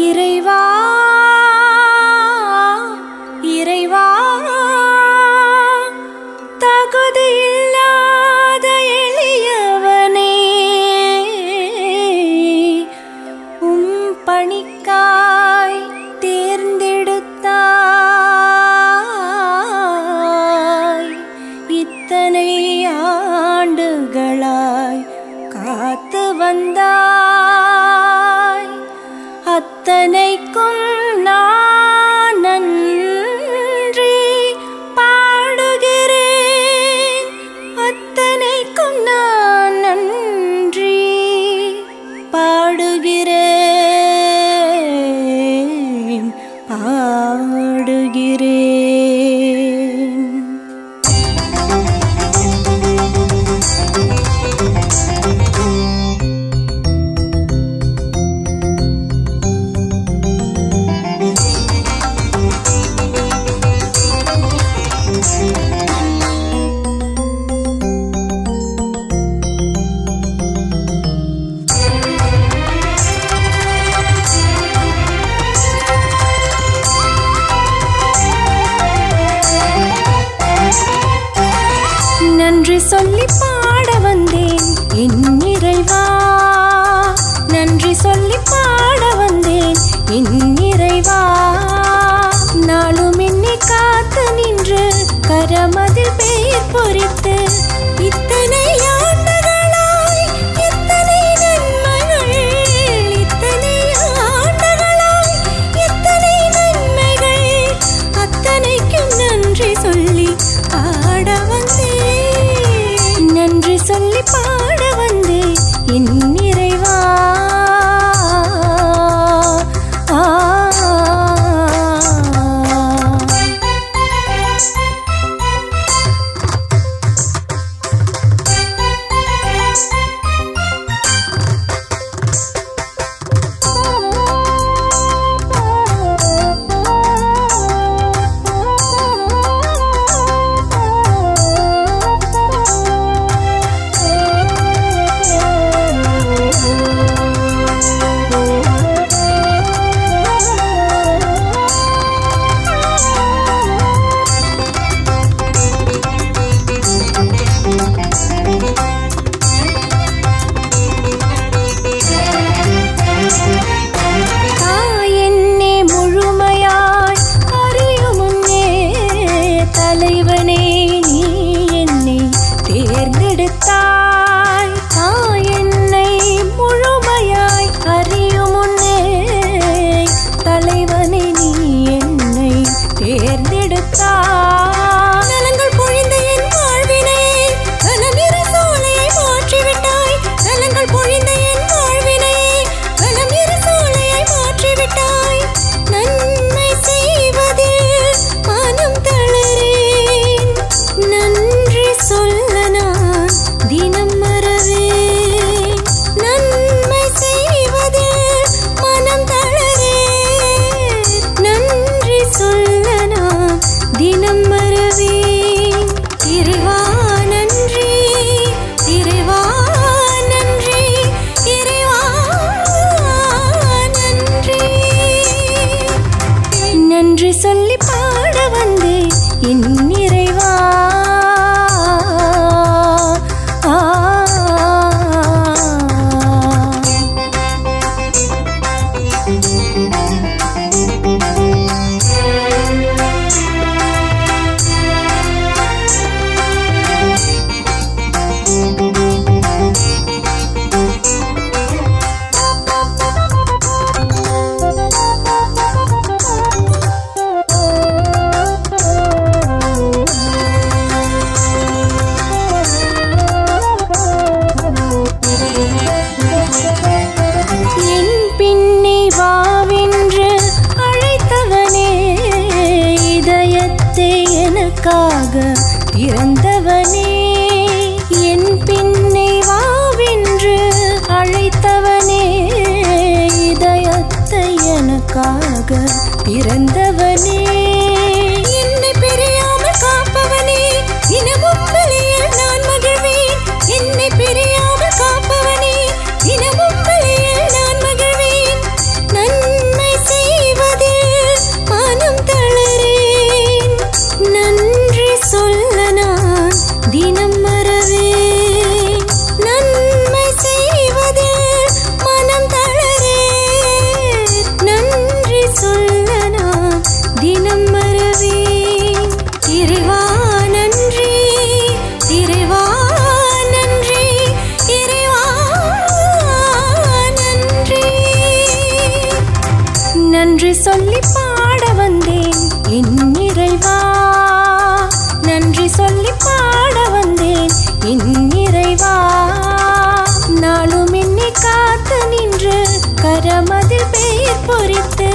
இறைவா இறைவா தகுதியில்லாத எளியவனே உம் பணிக்காய் தேர்ந்தெடுத்தாய் இத்தனை ஆண்டுகளாய் காத்து வந்தாய் அத்தனைக்கும் நான் நன்றி பாடுகிறேன் அத்தனைக்கும் நான் நன்றி பாடுகிறேன் பாடுகிறேன். நன்றி சொல்லி பாட வந்தேன் என் இறைவா நன்றி சொல்லி பாட வந்தேன் என் இறைவா நாளும் என்னை காத்து நின்று கரமதில் பெயர் பொறித்து இத்தனை ஆண்டுகளாய் இத்தனை நன்மைகள் இத்தனை ஆண்டுகளாய் இத்தனை நன்மைகள் அத்தனைக்கும் நன்றி சொல்லி பாட வந்தேன் நன்றி சொல்லி பாட வந்தேன் என் இறைவா மகனாக பிறந்தவனே, என்னை பிரியாமல் காப்பவனே, தினமும் வெளியில் நான் மகிழ்வேன். என்னை பிரியாமல் காப்பவனே, தினமும் வெளியில் நான் மகிழ்வேன். நன்மை செய்வதில் மனம் தளரேன், நன்றி சொல்ல நான் தினம் மறவேன். நன்மை செய்வதில் மனம் தளரேன், நன்றி சொல்ல நான் தினம் மறவேன். இறைவா நன்றி, இறைவா நன்றி, இறைவா நன்றி. நன்றி சொல்லி பாட வந்தேன் என் இறைவா, நன்றி சொல்லி பாட வந்தேன் என் இறைவா. நாளும் என்னை காத்து நின்று கரமதில் பெயர் பொறித்து,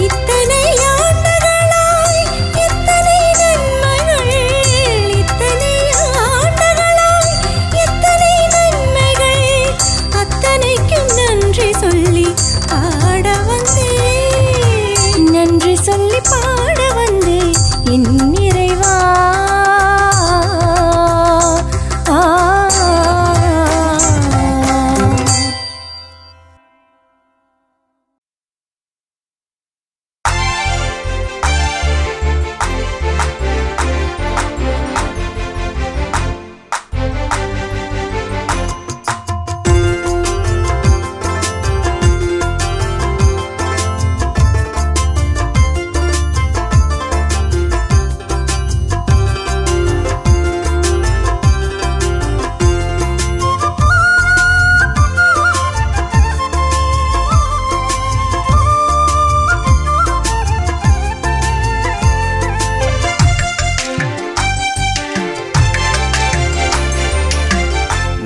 இத்தனை ஆண்டுகளாய் எத்தனை நன்மைகள், இத்தனை ஆண்டுகளாய் எத்தனை நன்மைகள், அத்தனைக்கும் நன்றி சொல்லி பாட வந்தேன், நன்றி சொல்லி பாட வந்தேன் என் இறைவா.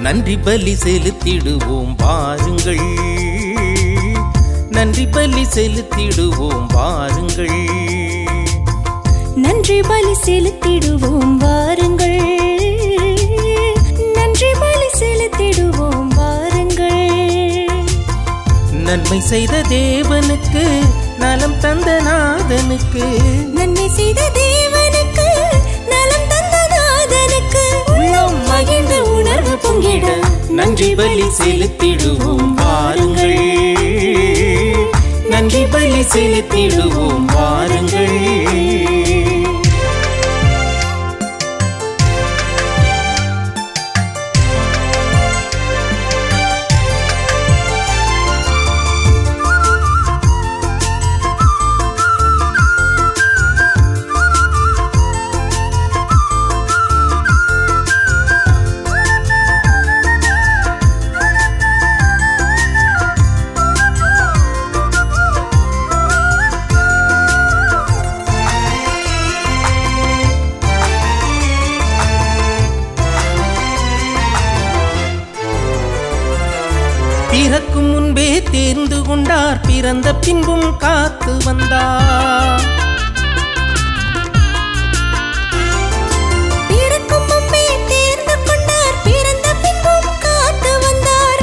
நன்றி பலி செலுத்திடுவோம் வாருங்கள், நன்றி பலி செலுத்திடுவோம் வாருங்கள், நன்றி பலி செலுத்திடுவோம் வாருங்கள், நன்றி பலி செலுத்திடுவோம் வாருங்கள். நன்மை செய்த தேவனுக்கு, நலம் தந்த நாதனுக்கு, நன்மை செய்த தேவனுக்கு, நலம் தந்த நாதனுக்கு, உள்ளம் மகிழ்ந்து உணர்வு பொங்கிட நன்றி பலி செலுத்திடுவோம் வாருங்கள், நன்றி பலி செலுத்திடுவோம் வாருங்கள். பிறக்கும் முன்பே தேர்ந்து கொண்டார், பிறந்த பின்பும் காத்து வந்தார். பிறக்கும் முன்பே தேர்ந்து கொண்டார், பிறந்த பின்பும் காத்து வந்தார்.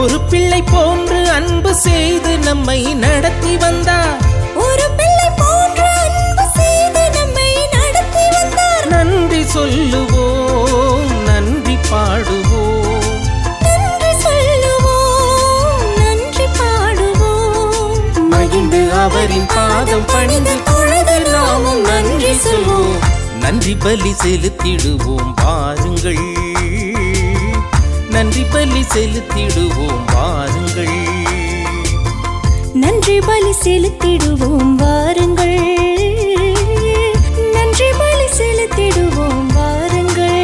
ஒரு பிள்ளை போன்று அன்பு செய்து நம்மை நடத்தி வந்தார், ஒரு பிள்ளை போன்று அன்பு செய்து நம்மை நடத்தி வந்தார். நன்றி சொல்லுவோம், நன்றி பாடுவோம், மகிழ்ந்து அவரின் பாதம் பணிந்து தொழுது நாமும் நன்றி சொல்வோம். நன்றி பலி செலுத்திடுவோம் வாருங்கள், நன்றி பலி செலுத்திடுவோம் வாருங்கள், நன்றி பலி செலுத்திடுவோம் வாருங்கள், நன்றி பலி செலுத்திடுவோம் வாருங்கள்.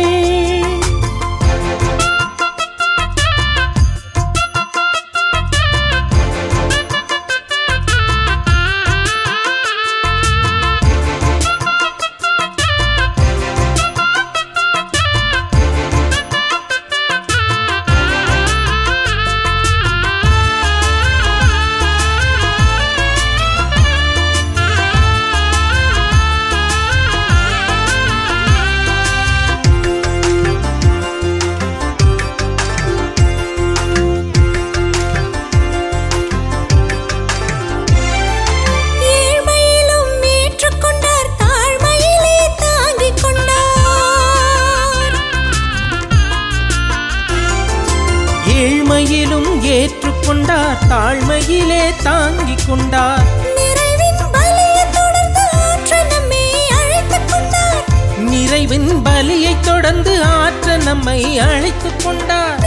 அழைத்துக் கொண்டார், தாழ்மையிலே தாங்கிக் கொண்டார். நிறைவின் பலியை தொடர்ந்து ஆற்ற நம்மை அழைத்துக் கொண்டார். நிறைவின் பலியை தொடர்ந்து ஆற்ற நம்மை அழைத்துக் கொண்டார்.